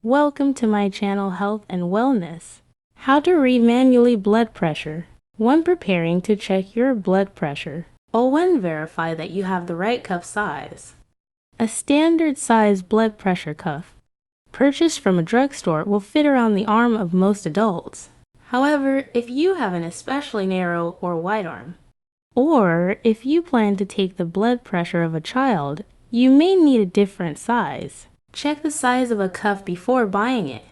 Welcome to my channel Health and Wellness. How to read manually blood pressure. When preparing to check your blood pressure, or when verify that you have the right cuff size. A standard size blood pressure cuff, purchased from a drugstore, will fit around the arm of most adults. However, if you have an especially narrow or wide arm, or if you plan to take the blood pressure of a child, you may need a different size. Check the size of a cuff before buying it.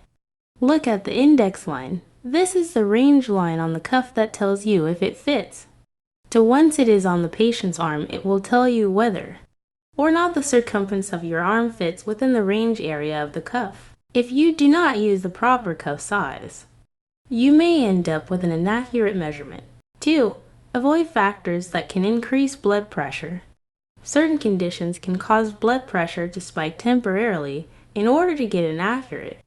Look at the index line. This is the range line on the cuff that tells you if it fits. Once it is on the patient's arm, it will tell you whether or not the circumference of your arm fits within the range area of the cuff. If you do not use the proper cuff size, you may end up with an inaccurate measurement. 2. Avoid factors that can increase blood pressure. Certain conditions can cause blood pressure to spike temporarily. In order to get an accurate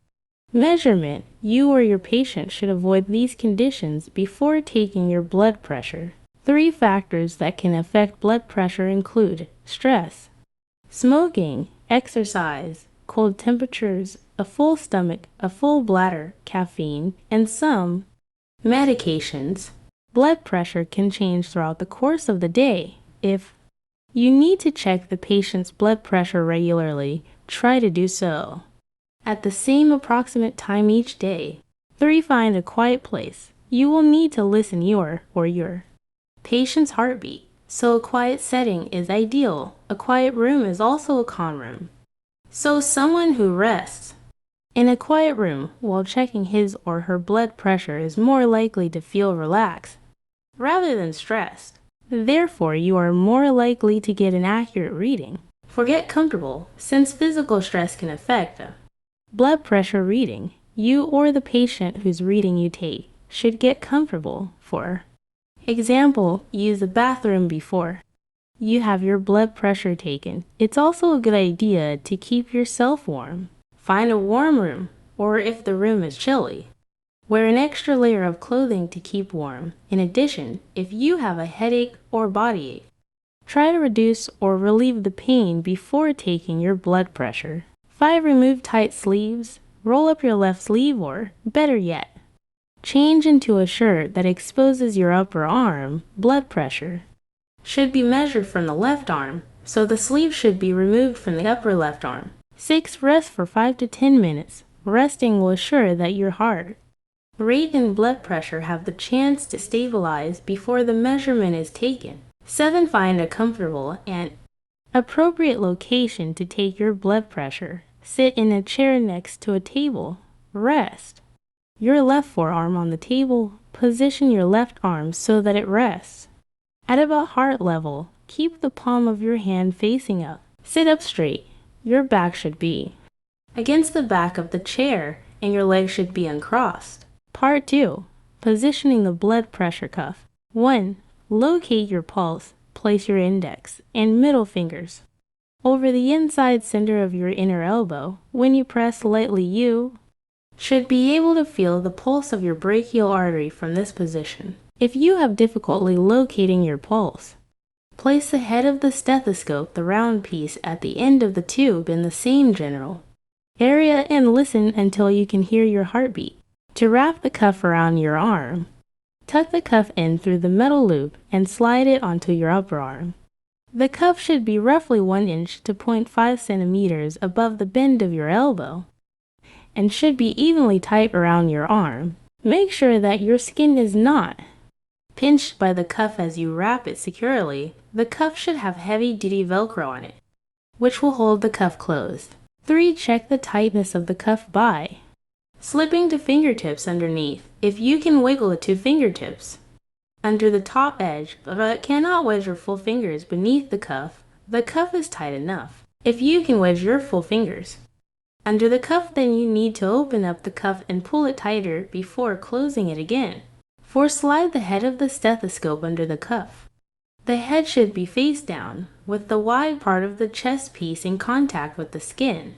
measurement, you or your patient should avoid these conditions before taking your blood pressure. 3 factors that can affect blood pressure include stress, smoking, exercise, cold temperatures, a full stomach, a full bladder, caffeine, and some medications. Blood pressure can change throughout the course of the day. If you need to check the patient's blood pressure regularly, try to do so at the same approximate time each day. 3. Find a quiet place. You will need to listen your patient's heartbeat, so a quiet setting is ideal. A quiet room is also a con room. So someone who rests in a quiet room while checking his or her blood pressure is more likely to feel relaxed rather than stressed. Therefore, you are more likely to get an accurate reading. Get comfortable, since physical stress can affect blood pressure reading. You or the patient whose reading you take should get comfortable. For example, use the bathroom before you have your blood pressure taken. It's also a good idea to keep yourself warm. Find a warm room, or if the room is chilly, wear an extra layer of clothing to keep warm. In addition, if you have a headache or body ache, try to reduce or relieve the pain before taking your blood pressure. 5. Remove tight sleeves. Roll up your left sleeve, or, better yet, change into a shirt that exposes your upper arm. Blood pressure should be measured from the left arm, so the sleeve should be removed from the upper left arm. 6. Rest for 5 to 10 minutes. Resting will assure that your heart rate and blood pressure have the chance to stabilize before the measurement is taken. 7. Find a comfortable and appropriate location to take your blood pressure. Sit in a chair next to a table. Rest your left forearm on the table. Position your left arm so that it rests at about heart level. Keep the palm of your hand facing up. Sit up straight. Your back should be against the back of the chair and your legs should be uncrossed. Part 2. Positioning the blood pressure cuff. 1. Locate your pulse. Place your index and middle fingers over the inside center of your inner elbow. When you press lightly, you should be able to feel the pulse of your brachial artery from this position. If you have difficulty locating your pulse, place the head of the stethoscope, the round piece, at the end of the tube in the same general area and listen until you can hear your heartbeat. To wrap the cuff around your arm, tuck the cuff in through the metal loop and slide it onto your upper arm. The cuff should be roughly 1 inch to 0.5 centimeters above the bend of your elbow and should be evenly tight around your arm. Make sure that your skin is not pinched by the cuff as you wrap it securely. The cuff should have heavy-duty Velcro on it, which will hold the cuff closed. 3. Check the tightness of the cuff by slipping to fingertips underneath. If you can wiggle it to fingertips under the top edge, but cannot wedge your full fingers beneath the cuff is tight enough. If you can wedge your full fingers under the cuff, then you need to open up the cuff and pull it tighter before closing it again. 4. Slide the head of the stethoscope under the cuff. The head should be face down, with the wide part of the chest piece in contact with the skin.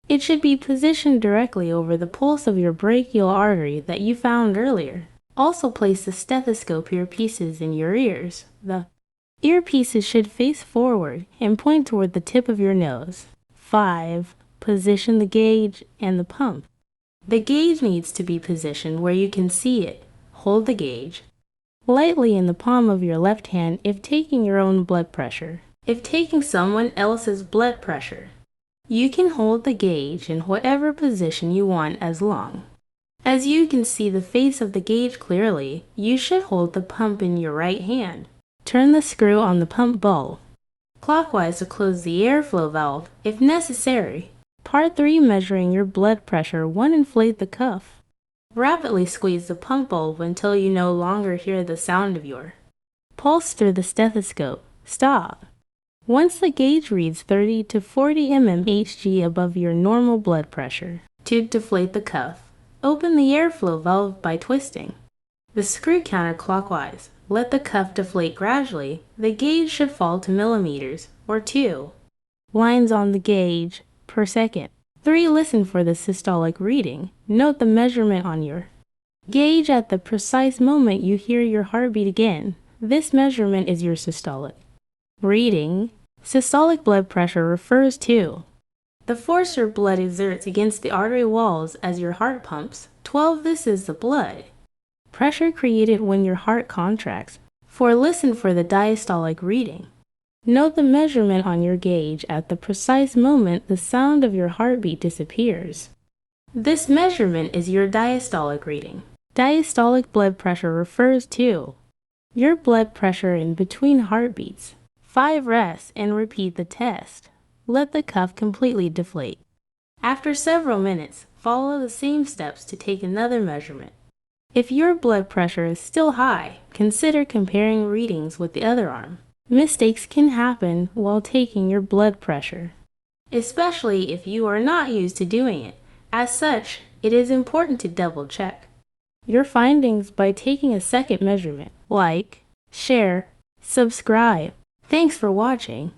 It should be positioned directly over the pulse of your brachial artery that you found earlier. Also place the stethoscope earpieces in your ears. The earpieces should face forward and point toward the tip of your nose. 5. Position the gauge and the pump. The gauge needs to be positioned where you can see it. Hold the gauge lightly in the palm of your left hand if taking your own blood pressure. If taking someone else's blood pressure, you can hold the gauge in whatever position you want as long as you can see the face of the gauge clearly. You should hold the pump in your right hand. Turn the screw on the pump ball clockwise to close the airflow valve if necessary. Part 3. Measuring your blood pressure. 1. Inflate the cuff. Rapidly squeeze the pump bulb until you no longer hear the sound of your pulse through the stethoscope. Stop. Once the gauge reads 30 to 40 mmHg above your normal blood pressure. 2. Deflate the cuff. Open the airflow valve by twisting the screw counterclockwise. Let the cuff deflate gradually. The gauge should fall to millimeters, or 2 lines on the gauge, per second. 3. Listen for the systolic reading. Note the measurement on your gauge at the precise moment you hear your heartbeat again. This measurement is your systolic reading. Systolic blood pressure refers to the force your blood exerts against the artery walls as your heart pumps. 12. This is the blood pressure created when your heart contracts. 4. Listen for the diastolic reading. Note the measurement on your gauge at the precise moment the sound of your heartbeat disappears. This measurement is your diastolic reading. Diastolic blood pressure refers to your blood pressure in between heartbeats. 5. Rest and repeat the test. Let the cuff completely deflate. After several minutes, follow the same steps to take another measurement. If your blood pressure is still high, consider comparing readings with the other arm. Mistakes can happen while taking your blood pressure, especially if you are not used to doing it. As such, it is important to double check your findings by taking a second measurement. Like, share, subscribe. Thanks for watching.